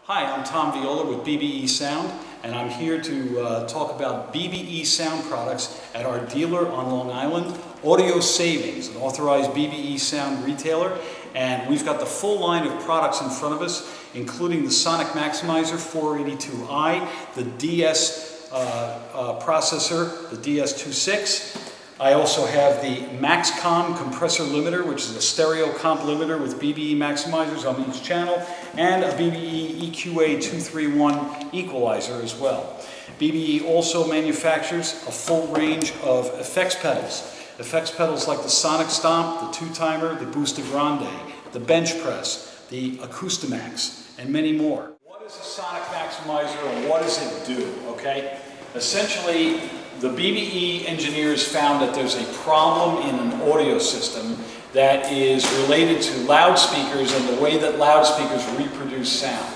Hi, I'm Tom Viola with BBE Sound, and I'm here to talk about BBE Sound products at our dealer on Long Island, Audio Savings, an authorized BBE Sound retailer. And we've got the full line of products in front of us, including the Sonic Maximizer 482i, the DS processor, the DS26. I also have the MaxCom compressor limiter, which is a stereo comp limiter with BBE maximizers on each channel, and a BBE EQA 231 equalizer as well. BBE also manufactures a full range of effects pedals. Effects pedals like the Sonic Stomp, the Two-Timer, the Booster Grande, the Bench Press, the Acoustimax, and many more. What is a Sonic Maximizer and what does it do, okay? Essentially, the BBE engineers found that there's a problem in an audio system that is related to loudspeakers and the way that loudspeakers reproduce sound.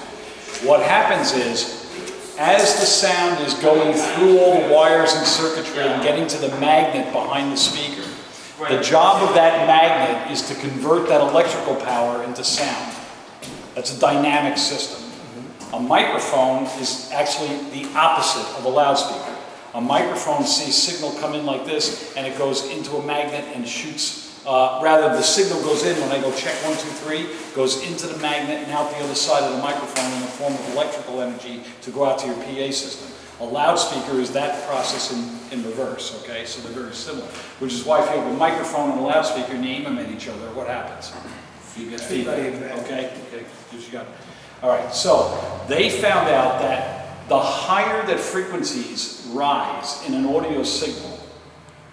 What happens is, as the sound is going through all the wires and circuitry and getting to the magnet behind the speaker, the job of that magnet is to convert that electrical power into sound. That's a dynamic system. A microphone is actually the opposite of a loudspeaker. A microphone sees signal come in like this, and it goes into a magnet and shoots. Rather, the signal goes in when I go check 1, 2, 3, goes into the magnet and out the other side of the microphone in the form of electrical energy to go out to your PA system. A loudspeaker is that process in reverse, okay? So they're very similar, which is why if you have a microphone and a loudspeaker and you aim them at each other, what happens? You get feedback, okay? Okay, what you got? All right, so they found out that the higher that frequencies rise in an audio signal,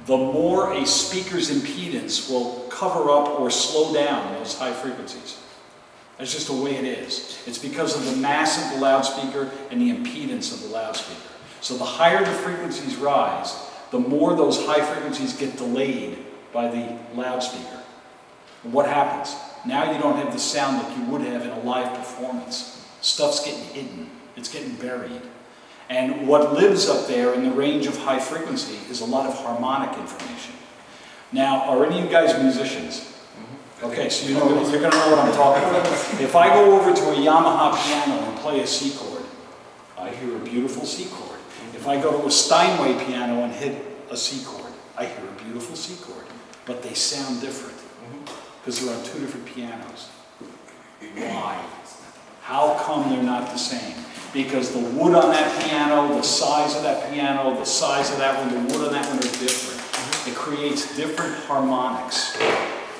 the more a speaker's impedance will cover up or slow down those high frequencies. That's just the way it is. It's because of the mass of the loudspeaker and the impedance of the loudspeaker. So the higher the frequencies rise, the more those high frequencies get delayed by the loudspeaker. And what happens? Now you don't have the sound like you would have in a live performance. Stuff's getting hidden. It's getting buried. And what lives up there in the range of high frequency is a lot of harmonic information. Now, are any of you guys musicians? Okay, so you're going to know what I'm talking about. If I go over to a Yamaha piano and play a C chord, I hear a beautiful C chord. If I go to a Steinway piano and hit a C chord, I hear a beautiful C chord. But they sound different because they're on two different pianos. Why? How come they're not the same? Because the wood on that piano, the size of that piano, the size of that one, the wood on that one are different. It creates different harmonics.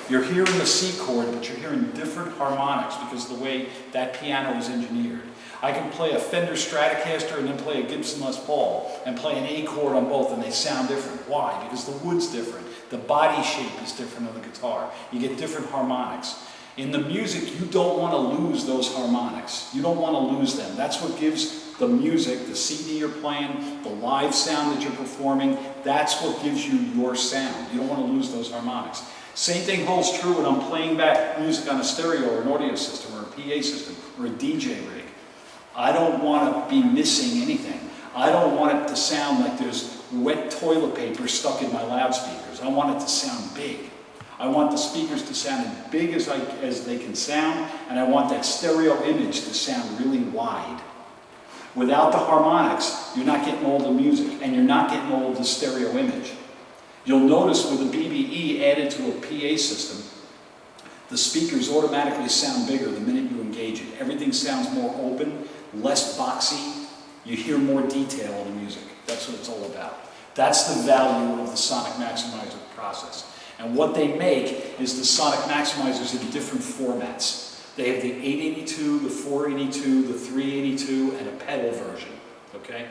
You're hearing the C chord, but you're hearing different harmonics because of the way that piano is engineered. I can play a Fender Stratocaster and then play a Gibson Les Paul and play an A chord on both and they sound different. Why? Because the wood's different. The body shape is different on the guitar. You get different harmonics. In the music, you don't want to lose those harmonics. You don't want to lose them. That's what gives the music, the CD you're playing, the live sound that you're performing, that's what gives you your sound. You don't want to lose those harmonics. Same thing holds true when I'm playing back music on a stereo or an audio system or a PA system or a DJ rig. I don't want to be missing anything. I don't want it to sound like there's wet toilet paper stuck in my loudspeakers. I want it to sound big. I want the speakers to sound as big as they can sound, and I want that stereo image to sound really wide. Without the harmonics, you're not getting all the music, and you're not getting all the stereo image. You'll notice with the BBE added to a PA system, the speakers automatically sound bigger the minute you engage it. Everything sounds more open, less boxy. You hear more detail in the music. That's what it's all about. That's the value of the Sonic Maximizer process. And what they make is the Sonic Maximizers in different formats. They have the 882, the 482, the 382, and a pedal version, okay?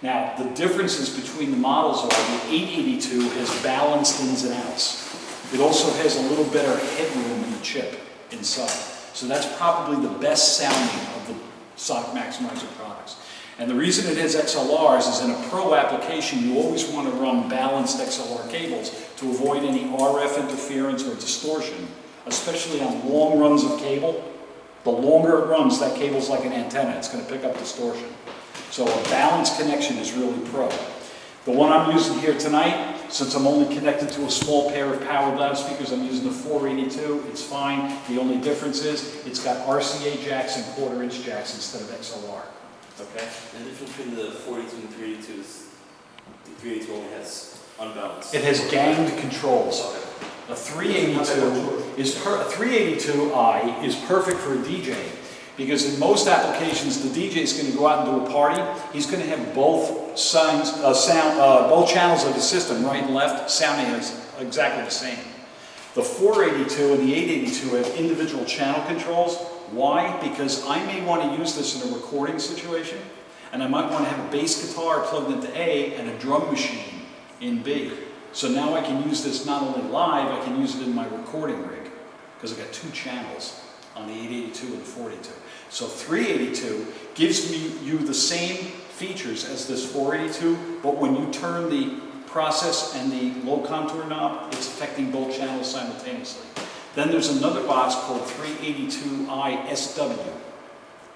Now, the differences between the models are the 882 has balanced ins and outs. It also has a little better headroom in the chip inside. So that's probably the best sounding of the Sonic Maximizer products. And the reason it has XLRs is in a pro application, you always want to run balanced XLR cables to avoid any RF interference or distortion, especially on long runs of cable. The longer it runs, that cable's like an antenna. It's going to pick up distortion. So a balanced connection is really pro. The one I'm using here tonight Since I'm only connected to a small pair of powered loudspeakers, I'm using the 482. It's fine. The only difference is it's got RCA jacks and 1/4-inch jacks instead of XLR. Okay? The difference between the 42 and 382 is the 382 only has unbalanced. It has ganged controls. A 382i is perfect for a DJ because in most applications the DJ is going to go out and do a party. He's going to have both both channels of the system, right and left, sounding exactly the same. The 482 and the 882 have individual channel controls. Why? Because I may want to use this in a recording situation, and I might want to have a bass guitar plugged into A and a drum machine in B. So now I can use this not only live, I can use it in my recording rig, because I've got 2 channels on the 882 and the 482. So 382 gives you the same features as this 482, but when you turn the process and the low contour knob, it's affecting both channels simultaneously. Then there's another box called 382i SW,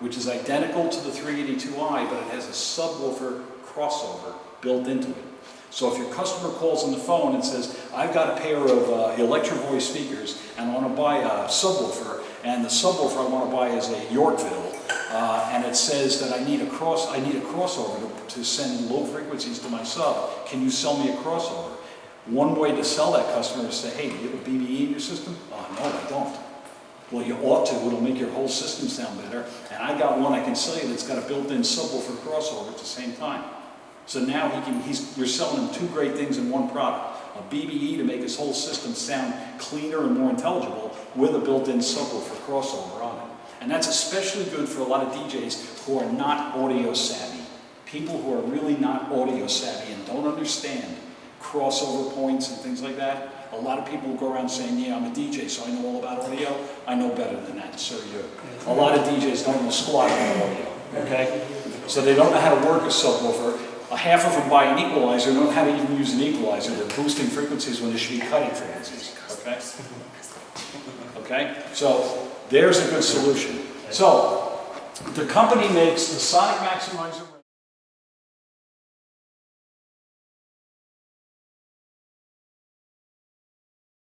which is identical to the 382i, but it has a subwoofer crossover built into it. So if your customer calls on the phone and says, I've got a pair of Electro-Voice speakers and I want to buy a subwoofer, and the subwoofer I want to buy is a Yorkville, and it says that I need a crossover to send low frequencies to my sub, can you sell me a crossover? One way to sell that customer is to say, hey, do you have a BBE in your system? Oh, no, I don't. Well, you ought to. It'll make your whole system sound better. And I got one I can sell you that's got a built-in subwoofer crossover at the same time. So now you're selling him 2 great things in one product. A BBE to make his whole system sound cleaner and more intelligible with a built-in subwoofer crossover on it. And that's especially good for a lot of DJs who are not audio savvy. People who are really not audio savvy and don't understand crossover points and things like that. A lot of people go around saying, yeah, I'm a DJ, so I know all about audio. I know better than that, so you. A lot of DJs don't know squat about audio, okay? So they don't know how to work a subwoofer. Half of them buy an equalizer, don't know how to even use an equalizer. They're boosting frequencies when they should be cutting frequencies, okay? Okay, so there's a good solution. So the company makes the Sonic Maximizer.